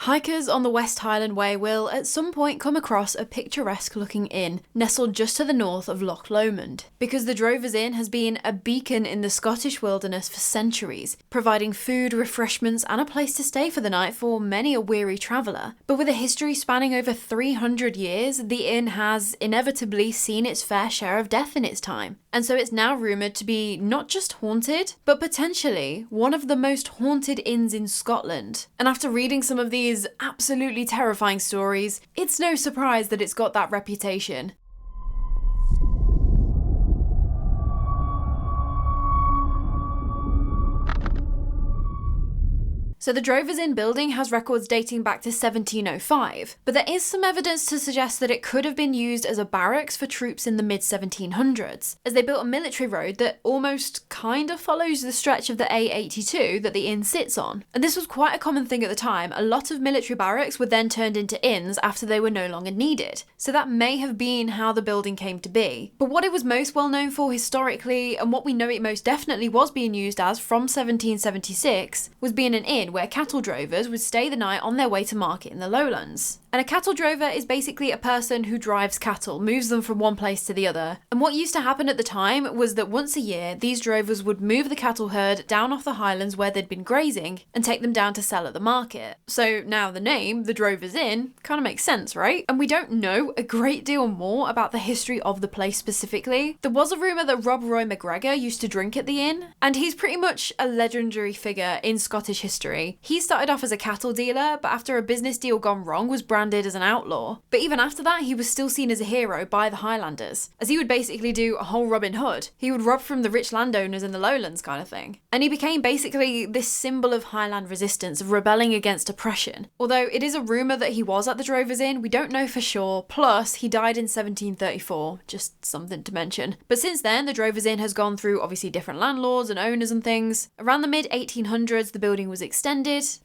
Hikers on the West Highland Way will at some point come across a picturesque looking inn nestled just to the north of Loch Lomond, because the Drovers Inn has been a beacon in the Scottish wilderness for centuries, providing food, refreshments and a place to stay for the night for many a weary traveller. But with a history spanning over 300 years, the inn has inevitably seen its fair share of death in its time, and so it's now rumoured to be not just haunted, but potentially one of the most haunted inns in Scotland. And after reading some of these absolutely terrifying stories, it's no surprise that it's got that reputation. So the Drovers Inn building has records dating back to 1705, but there is some evidence to suggest that it could have been used as a barracks for troops in the mid-1700s, as they built a military road that almost kind of follows the stretch of the A82 that the inn sits on. And this was quite a common thing at the time. A lot of military barracks were then turned into inns after they were no longer needed, so that may have been how the building came to be. But what it was most well known for historically, and what we know it most definitely was being used as from 1776, was being an inn where cattle drovers would stay the night on their way to market in the lowlands. And a cattle drover is basically a person who drives cattle, moves them from one place to the other. And what used to happen at the time was that once a year, these drovers would move the cattle herd down off the highlands where they'd been grazing and take them down to sell at the market. So now the name, the Drovers Inn, kind of makes sense, right? And we don't know a great deal more about the history of the place specifically. There was a rumour that Rob Roy McGregor used to drink at the inn, and he's pretty much a legendary figure in Scottish history. He started off as a cattle dealer, but after a business deal gone wrong was branded as an outlaw. But even after that, he was still seen as a hero by the Highlanders, as he would basically do a whole Robin Hood. He would rob from the rich landowners in the lowlands kind of thing. And he became basically this symbol of Highland resistance, of rebelling against oppression. Although it is a rumour that he was at the Drovers Inn, we don't know for sure. Plus, he died in 1734, just something to mention. But since then, the Drovers Inn has gone through obviously different landlords and owners and things. Around the mid-1800s, the building was extended,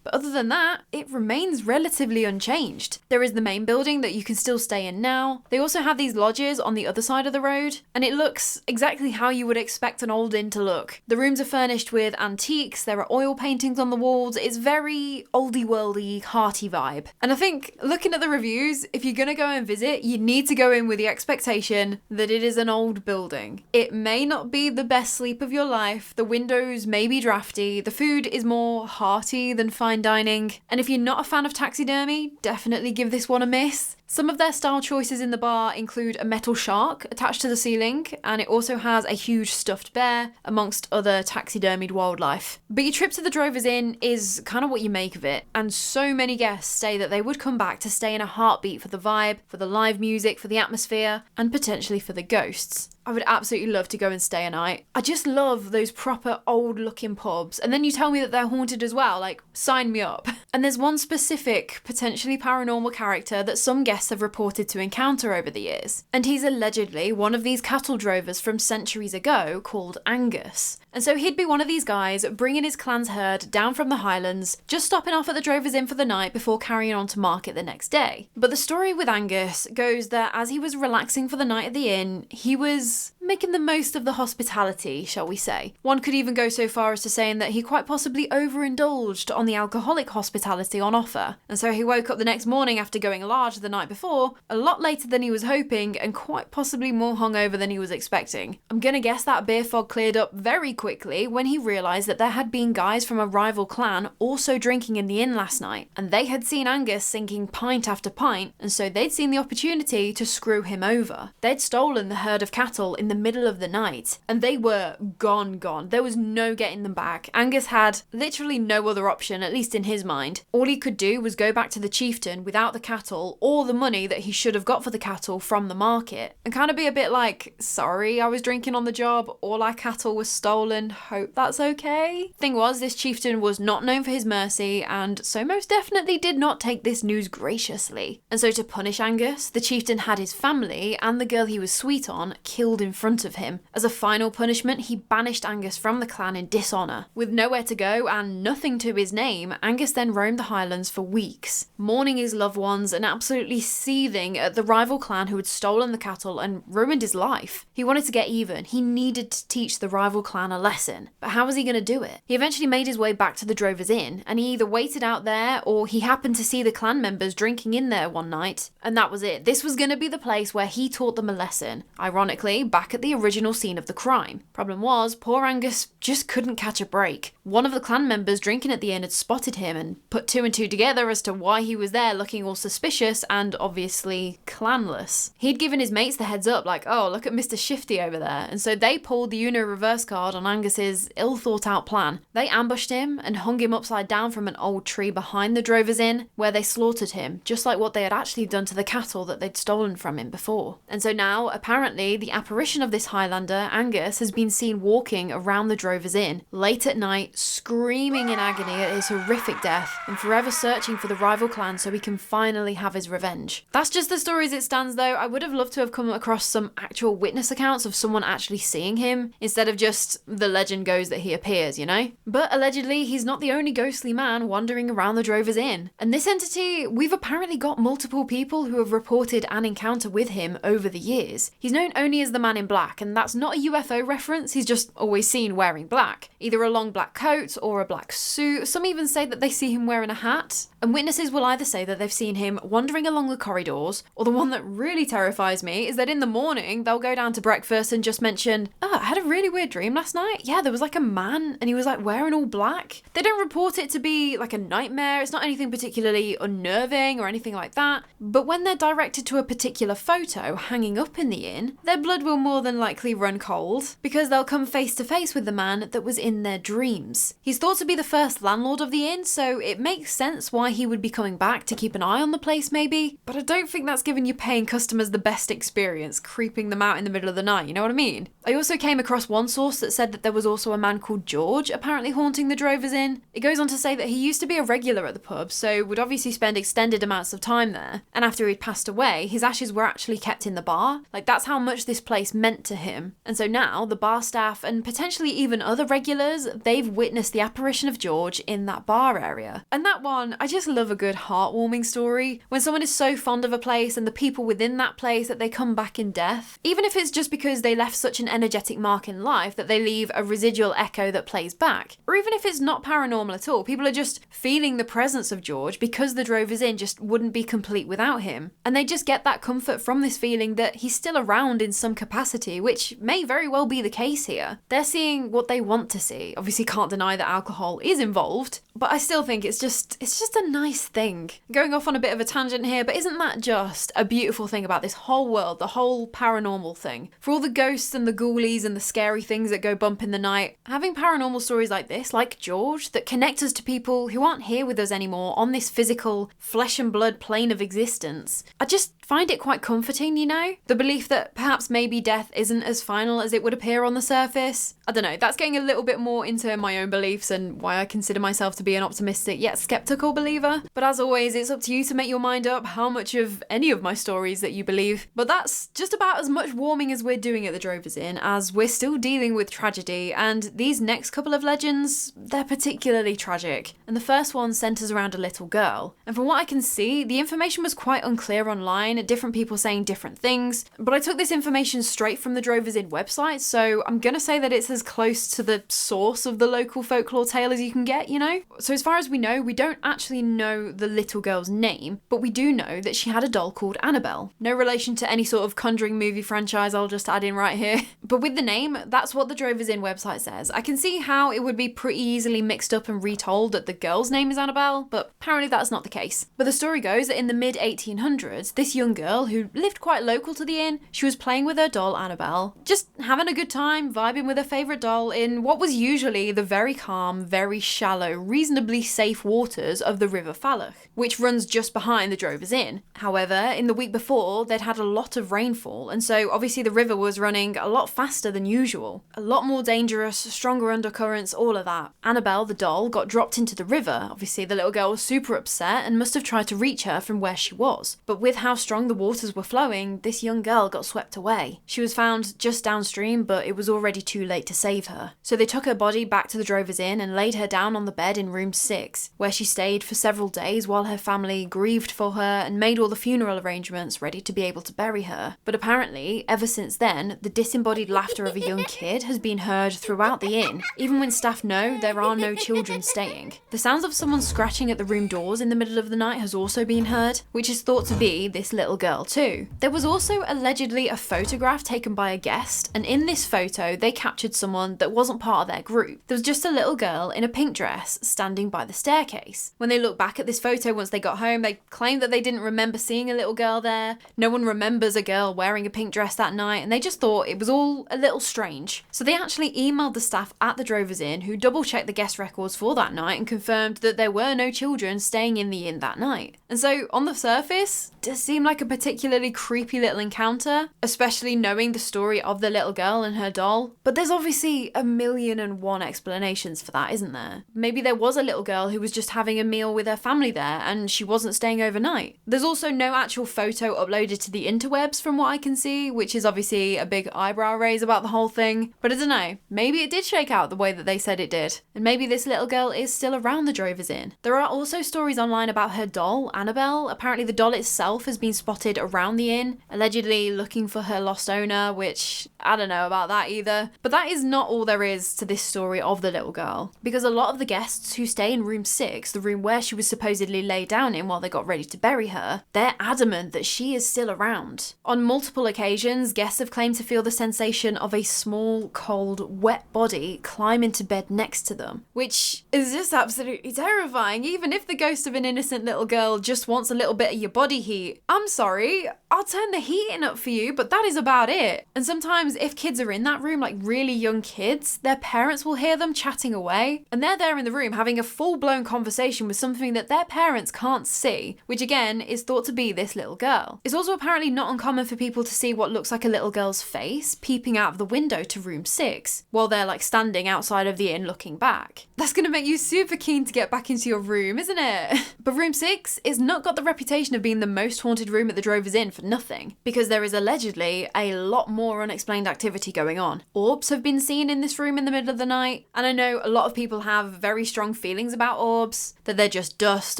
but other than that, it remains relatively unchanged. There is the main building that you can still stay in now. They also have these lodges on the other side of the road, and it looks exactly how you would expect an old inn to look. The rooms are furnished with antiques, there are oil paintings on the walls, it's very oldie-worldy, hearty vibe. And I think, looking at the reviews, if you're gonna go and visit, you need to go in with the expectation that it is an old building. It may not be the best sleep of your life, the windows may be drafty, the food is more hearty than fine dining, and if you're not a fan of taxidermy, definitely give this one a miss. Some of their style choices in the bar include a metal shark attached to the ceiling, and it also has a huge stuffed bear, amongst other taxidermied wildlife. But your trip to the Drovers Inn is kind of what you make of it, and so many guests say that they would come back to stay in a heartbeat for the vibe, for the live music, for the atmosphere, and potentially for the ghosts. I would absolutely love to go and stay a night. I just love those proper old looking pubs. And then you tell me that they're haunted as well, like, sign me up. And there's one specific, potentially paranormal character that some guests have reported to encounter over the years. And he's allegedly one of these cattle drovers from centuries ago called Angus. And so he'd be one of these guys bringing his clan's herd down from the Highlands, just stopping off at the Drovers Inn for the night before carrying on to market the next day. But the story with Angus goes that as he was relaxing for the night at the inn, he was making the most of the hospitality, shall we say. One could even go so far as to saying that he quite possibly overindulged on the alcoholic hospitality on offer. And so he woke up the next morning after going large the night before, a lot later than he was hoping, and quite possibly more hungover than he was expecting. I'm gonna guess that beer fog cleared up very quickly when he realised that there had been guys from a rival clan also drinking in the inn last night, and they had seen Angus sinking pint after pint, and so they'd seen the opportunity to screw him over. They'd stolen the herd of cattle in the middle of the night, and they were gone. There was no getting them back. Angus had literally no other option, at least in his mind. All he could do was go back to the chieftain without the cattle or the money that he should have got for the cattle from the market, and kind of be a bit like, sorry, I was drinking on the job, all our cattle was stolen, hope that's okay. Thing was, this chieftain was not known for his mercy, and so most definitely did not take this news graciously. And so to punish Angus, the chieftain had his family and the girl he was sweet on killed in front front of him. As a final punishment, he banished Angus from the clan in dishonour. With nowhere to go and nothing to his name, Angus then roamed the Highlands for weeks, mourning his loved ones and absolutely seething at the rival clan who had stolen the cattle and ruined his life. He wanted to get even. He needed to teach the rival clan a lesson. But how was he going to do it? He eventually made his way back to the Drovers Inn, and he either waited out there or he happened to see the clan members drinking in there one night, and that was it. This was going to be the place where he taught them a lesson. Ironically, back at the original scene of the crime. Problem was, poor Angus just couldn't catch a break. One of the clan members drinking at the inn had spotted him and put two and two together as to why he was there looking all suspicious and obviously clanless. He'd given his mates the heads up like, oh, look at Mr. Shifty over there, and so they pulled the Uno reverse card on Angus's ill-thought-out plan. They ambushed him and hung him upside down from an old tree behind the Drovers Inn, where they slaughtered him, just like what they had actually done to the cattle that they'd stolen from him before. And so now, apparently, the apparition of this Highlander, Angus, has been seen walking around the Drovers Inn, late at night, screaming in agony at his horrific death, and forever searching for the rival clan so he can finally have his revenge. That's just the story as it stands though. I would have loved to have come across some actual witness accounts of someone actually seeing him, instead of just the legend goes that he appears, you know? But allegedly, he's not the only ghostly man wandering around the Drovers Inn. And this entity, we've apparently got multiple people who have reported an encounter with him over the years. He's known only as the Man in Black, and that's not a UFO reference, he's just always seen wearing black. Either a long black coat or a black suit. Some even say that they see him wearing a hat. And witnesses will either say that they've seen him wandering along the corridors, or the one that really terrifies me is that in the morning they'll go down to breakfast and just mention, oh, I had a really weird dream last night. Yeah, there was like a man and he was like wearing all black. They don't report it to be like a nightmare. It's not anything particularly unnerving or anything like that. But when they're directed to a particular photo hanging up in the inn, their blood will more than likely run cold, because they'll come face to face with the man that was in their dreams. He's thought to be the first landlord of the inn, so it makes sense why he would be coming back to keep an eye on the place maybe, but I don't think that's giving your paying customers the best experience, creeping them out in the middle of the night, you know what I mean? I also came across one source that said that there was also a man called George apparently haunting the Drovers Inn. It goes on to say that he used to be a regular at the pub, so would obviously spend extended amounts of time there, and after he'd passed away, his ashes were actually kept in the bar. Like, that's how much this place meant to him. And so now, the bar staff, and potentially even other regulars, they've witnessed the apparition of George in that bar area. And that one, I just love a good heartwarming story. When someone is so fond of a place and the people within that place that they come back in death, even if it's just because they left such an energetic mark in life that they leave a residual echo that plays back, or even if it's not paranormal at all, people are just feeling the presence of George because the Drovers Inn just wouldn't be complete without him. And they just get that comfort from this feeling that he's still around in some capacity, which may very well be the case here. They're seeing what they want to see. Obviously can't deny that alcohol is involved, but I still think it's just a nice thing. Going off on a bit of a tangent here, but isn't that just a beautiful thing about this whole world, the whole paranormal thing? For all the ghosts and the ghoulies and the scary things that go bump in the night, having paranormal stories like this, like George, that connect us to people who aren't here with us anymore on this physical flesh and blood plane of existence, I just find it quite comforting, you know? The belief that perhaps maybe death isn't as final as it would appear on the surface. I don't know, that's getting a little bit more into my own beliefs and why I consider myself to be an optimistic yet skeptical believer. But as always, it's up to you to make your mind up how much of any of my stories that you believe. But that's just about as much warming as we're doing at the Drovers Inn, as we're still dealing with tragedy, and these next couple of legends, they're particularly tragic. And the first one centres around a little girl. And from what I can see, the information was quite unclear online, different people saying different things, but I took this information straight from the Drovers Inn website, so I'm gonna say that it's as close to the source of the local folklore tale as you can get, you know? So as far as we know, we don't actually know the little girl's name, but we do know that she had a doll called Annabelle. No relation to any sort of Conjuring movie franchise, I'll just add in right here. But with the name, that's what the Drovers Inn website says. I can see how it would be pretty easily mixed up and retold that the girl's name is Annabelle, but apparently that's not the case. But the story goes that in the mid-1800s, this young girl who lived quite local to the inn, she was playing with her doll Annabelle, just having a good time, vibing with her favourite doll in what was usually the very calm, very shallow, reasonably safe waters of the River Falach, which runs just behind the Drovers Inn. However, in the week before, they'd had a lot of rainfall, and so obviously the river was running a lot faster than usual. A lot more dangerous, stronger undercurrents, all of that. Annabelle, the doll, got dropped into the river. Obviously the little girl was super upset and must have tried to reach her from where she was. But with how strong strong the waters were flowing, this young girl got swept away. She was found just downstream, but it was already too late to save her. So they took her body back to the Drovers Inn and laid her down on the bed in room 6, where she stayed for several days while her family grieved for her and made all the funeral arrangements ready to be able to bury her. But apparently, ever since then, the disembodied laughter of a young kid has been heard throughout the inn, even when staff know there are no children staying. The sounds of someone scratching at the room doors in the middle of the night has also been heard, which is thought to be this little girl too. There was also allegedly a photograph taken by a guest, and in this photo they captured someone that wasn't part of their group. There was just a little girl in a pink dress standing by the staircase. When they look back at this photo once they got home, they claimed that they didn't remember seeing a little girl there. No one remembers a girl wearing a pink dress that night, and they just thought it was all a little strange. So they actually emailed the staff at the Drovers Inn, who double-checked the guest records for that night and confirmed that there were no children staying in the inn that night. And so, on the surface, it does seem like a particularly creepy little encounter, especially knowing the story of the little girl and her doll. But there's obviously 1,000,001 explanations for that, isn't there? Maybe there was a little girl who was just having a meal with her family there and she wasn't staying overnight. There's also no actual photo uploaded to the interwebs from what I can see, which is obviously a big eyebrow raise about the whole thing. But I don't know, maybe it did shake out the way that they said it did. And maybe this little girl is still around the Drovers Inn. There are also stories online about her doll, Annabelle. Apparently the doll itself has been spotted around the inn, allegedly looking for her lost owner, which I don't know about that either. But that is not all there is to this story of the little girl, because a lot of the guests who stay in room 6, the room where she was supposedly laid down in while they got ready to bury her, they're adamant that she is still around. On multiple occasions, guests have claimed to feel the sensation of a small, cold, wet body climb into bed next to them, which is just absolutely terrifying. Even if the ghost of an innocent little girl just wants a little bit of your body heat, I'm sorry, I'll turn the heating up for you, but that is about it. And sometimes if kids are in that room, like really young kids, their parents will hear them chatting away, and they're there in the room having a full-blown conversation with something that their parents can't see, which again is thought to be this little girl. It's also apparently not uncommon for people to see what looks like a little girl's face peeping out of the window to room 6, while they're like standing outside of the inn looking back. That's gonna make you super keen to get back into your room, isn't it? But room 6 is not got the reputation of being the most haunted room at the Drovers Inn for nothing, because there is allegedly a lot more unexplained activity going on. Orbs have been seen in this room in the middle of the night, and I know a lot of people have very strong feelings about orbs, that they're just dust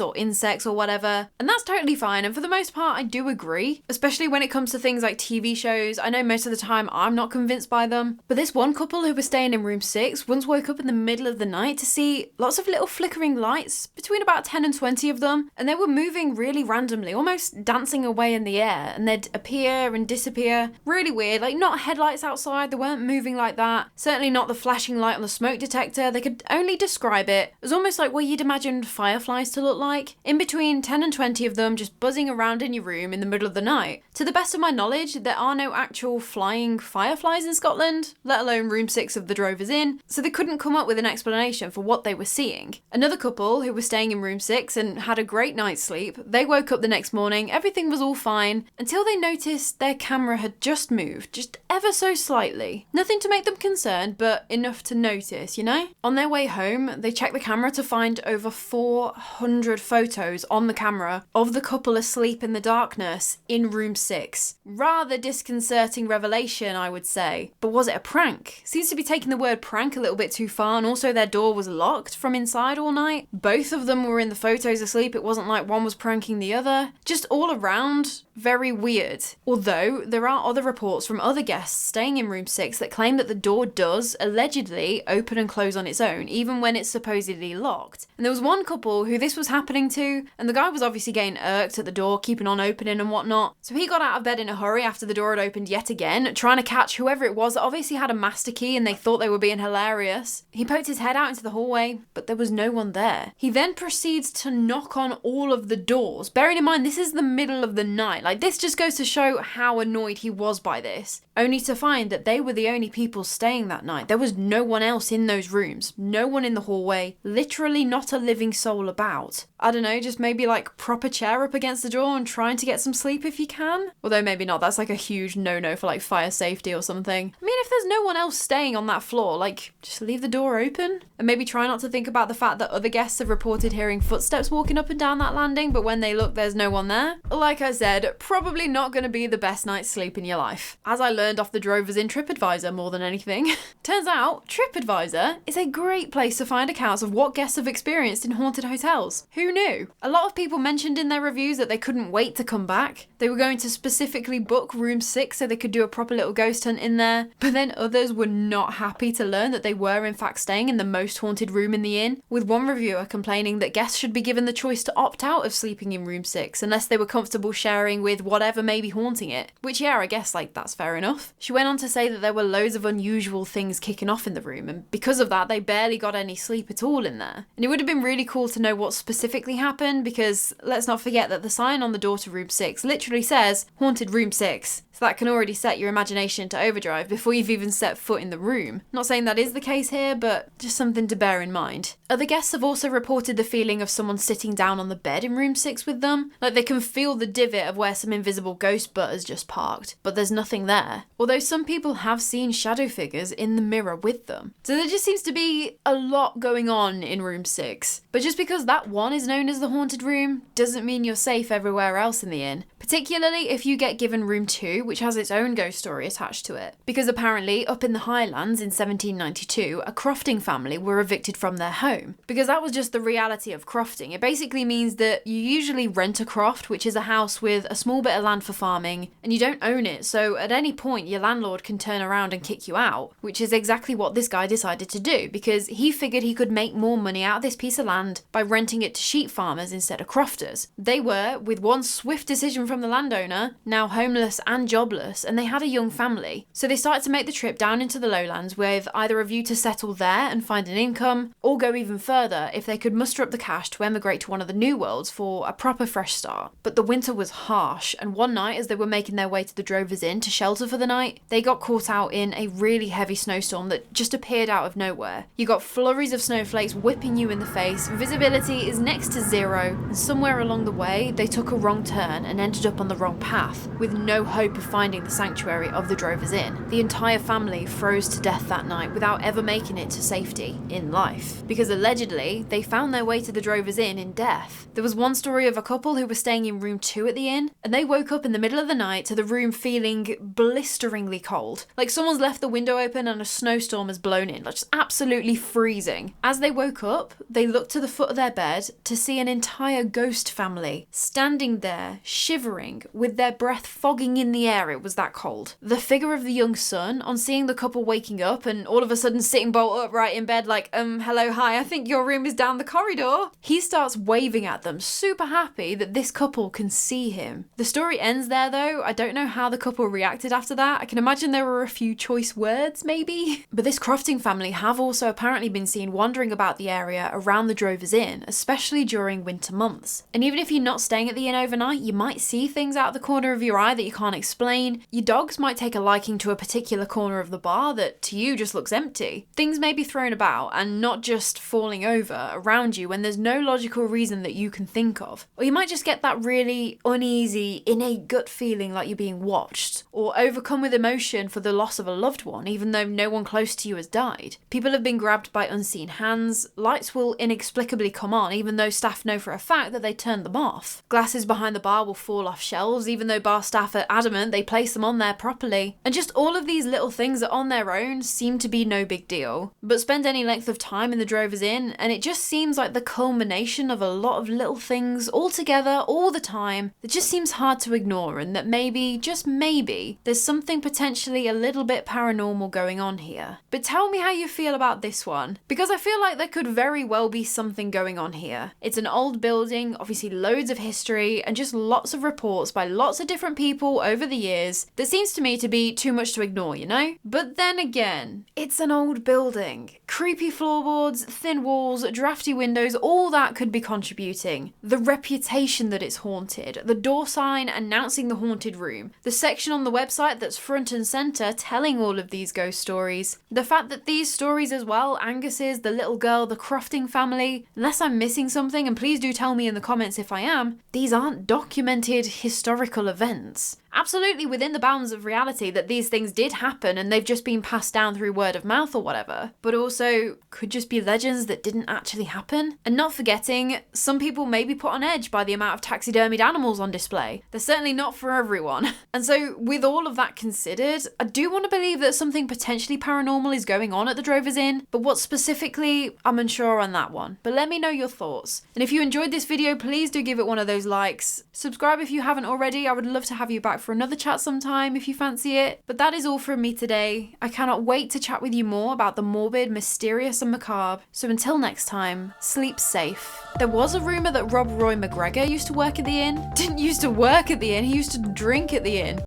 or insects or whatever, and that's totally fine, and for the most part I do agree, especially when it comes to things like TV shows. I know most of the time I'm not convinced by them, but this one couple who was staying in room 6 once woke up in the middle of the night to see lots of little flickering lights, between about 10 and 20 of them, and they were moving really randomly, almost dancing away in the air, and they'd appear and disappear. Really weird, like not headlights outside, they weren't moving like that, certainly not the flashing light on the smoke detector. They could only describe it as almost like what you'd imagine fireflies to look like, in between 10 and 20 of them just buzzing around in your room in the middle of the night. To the best of my knowledge, there are no actual flying fireflies in Scotland, let alone room 6 of the Drovers Inn, so they couldn't come up with an explanation for what they were seeing. Another couple who were staying in room 6 and had a great night's sleep, they woke up the next morning, everything was all fine, until they noticed their camera had just moved, just ever so slightly. Nothing to make them concerned, but enough to notice, you know? On their way home, they checked the camera to find over 400 photos on the camera of the couple asleep in the darkness in room 6. Rather disconcerting revelation, I would say. But was it a prank? Seems to be taking the word prank a little bit too far, and also their door was locked from inside all night. Both of them were in the photos asleep, it wasn't like one was pranking the other. Just all around, very weird. Although, there are other reports from other guests staying in room 6 that claim that the door does, allegedly, open and close on its own, even when it's supposedly locked. And there was one couple who this was happening to, and the guy was obviously getting irked at the door, keeping on opening and whatnot. So he got out of bed in a hurry after the door had opened yet again, trying to catch whoever it was that obviously had a master key and they thought they were being hilarious. He poked his head out into the hallway, but there was no one there. He then proceeds to knock on all of the doors. Bearing in mind, this is the middle of the night. Like, this just goes to show how annoyed he was by this. Only to find that they were the only people staying that night. There was no one else in those rooms. No one in the hallway. Literally not a living soul about. I don't know, just maybe like prop a chair up against the door and trying to get some sleep if you can. Although maybe not, that's like a huge no-no for like fire safety or something. I mean, if there's no one else staying on that floor, like just leave the door open. And maybe try not to think about the fact that other guests have reported hearing footsteps walking up and down that landing, but when they look, there's no one there. Like I said, probably not going to be the best night's sleep in your life, as I learned off the Drovers in TripAdvisor more than anything. Turns out, TripAdvisor is a great place to find accounts of what guests have experienced in haunted hotels. Who knew? A lot of people mentioned in their reviews that they couldn't wait to come back. They were going to specifically book room 6 so they could do a proper little ghost hunt in there, but then others were not happy to learn that they were in fact staying in the most haunted room in the inn, with one reviewer complaining that guests should be given the choice to opt out of sleeping in room 6 unless they were comfortable sharing with whatever may be haunting it, which yeah, I guess like that's fair enough. She went on to say that there were loads of unusual things kicking off in the room, and because of that they barely got any sleep at all in there. And it would have been really cool to know what specifically happened, because let's not forget that the sign on the door to room 6 literally says haunted room 6. So that can already set your imagination to overdrive before you've even set foot in the room. Not saying that is the case here, but just something to bear in mind. Other guests have also reported the feeling of someone sitting down on the bed in room 6 with them. Like they can feel the divot of where some invisible ghost butt has just parked, but there's nothing there. Although some people have seen shadow figures in the mirror with them. So there just seems to be a lot going on in room 6. But just because that one is known as the haunted room doesn't mean you're safe everywhere else in the inn. Particularly if you get given room 2, which has its own ghost story attached to it. Because apparently, up in the Highlands in 1792, a crofting family were evicted from their home. Because that was just the reality of crofting. It basically means that you usually rent a croft, which is a house with a small bit of land for farming, and you don't own it, so at any point your landlord can turn around and kick you out, which is exactly what this guy decided to do, because he figured he could make more money out of this piece of land by renting it to sheep farmers instead of crofters. They were, with one swift decision from the landowner, now homeless and jobless, and they had a young family. So they started to make the trip down into the lowlands with either a view to settle there and find an income, or go even further if they could muster up the cash to emigrate to one of the new worlds for a proper fresh start. But the winter was harsh, and one night as they were making their way to the Drovers Inn to shelter for the night, they got caught out in a really heavy snowstorm that just appeared out of nowhere. You got flurries of snowflakes whipping you in the face, visibility is next to zero, and somewhere along the way they took a wrong turn and ended up on the wrong path, with no hope of finding the sanctuary of the Drovers Inn. The entire family froze to death that night without ever making it to safety in life, because allegedly they found their way to the Drovers Inn in death. There was one story of a couple who were staying in room 2 at the inn, and they woke up in the middle of the night to the room feeling blisteringly cold, like someone's left the window open and a snowstorm has blown in, like just absolutely freezing. As they woke up, they looked to the foot of their bed to see an entire ghost family standing there shivering with their breath fogging in the air. It was that cold. The figure of the young son, on seeing the couple waking up and all of a sudden sitting bolt upright in bed like, hello, hi, I think your room is down the corridor. He starts waving at them, super happy that this couple can see him. The story ends there though. I don't know how the couple reacted after that. I can imagine there were a few choice words maybe. But this crofting family have also apparently been seen wandering about the area around the Drovers Inn, especially during winter months. And even if you're not staying at the inn overnight, you might see things out of the corner of your eye that you can't explain. Your dogs might take a liking to a particular corner of the bar that to you just looks empty. Things may be thrown about and not just falling over around you when there's no logical reason that you can think of. Or you might just get that really uneasy, innate gut feeling like you're being watched, or overcome with emotion for the loss of a loved one even though no one close to you has died. People have been grabbed by unseen hands, lights will inexplicably come on even though staff know for a fact that they turned them off. Glasses behind the bar will fall off shelves even though bar staff are adamant they place them on there properly. And just all of these little things that on their own seem to be no big deal. But spend any length of time in the Drovers Inn and it just seems like the culmination of a lot of little things all together all the time that just seems hard to ignore, and that maybe, just maybe, there's something potentially a little bit paranormal going on here. But tell me how you feel about this one, because I feel like there could very well be something going on here. It's an old building, obviously loads of history, and just lots of reports by lots of different people over the years that seems to me to be too much to ignore, you know? But then again, it's an old building. Creepy floorboards, thin walls, drafty windows, all that could be contributing. The reputation that it's haunted, the door sign announcing the haunted room, the section on the website that's front and centre telling all of these ghost stories, the fact that these stories as well, Angus's, the little girl, the crofting family, unless I'm missing something, and please do tell me in the comments if I am, these aren't documented historical events. absolutely within the bounds of reality that these things did happen and they've just been passed down through word of mouth or whatever, but also could just be legends that didn't actually happen. And not forgetting, some people may be put on edge by the amount of taxidermied animals on display. They're certainly not for everyone. And so with all of that considered, I do want to believe that something potentially paranormal is going on at the Drovers Inn, but what specifically, I'm unsure on that one. But let me know your thoughts. And if you enjoyed this video, please do give it one of those likes. Subscribe if you haven't already. I would love to have you back for another chat sometime if you fancy it. But that is all from me today. I cannot wait to chat with you more about the morbid, mysterious and macabre. So until next time, sleep safe. There was a rumour that Rob Roy McGregor used to work at the inn. Didn't used to work at the inn, he used to drink at the inn.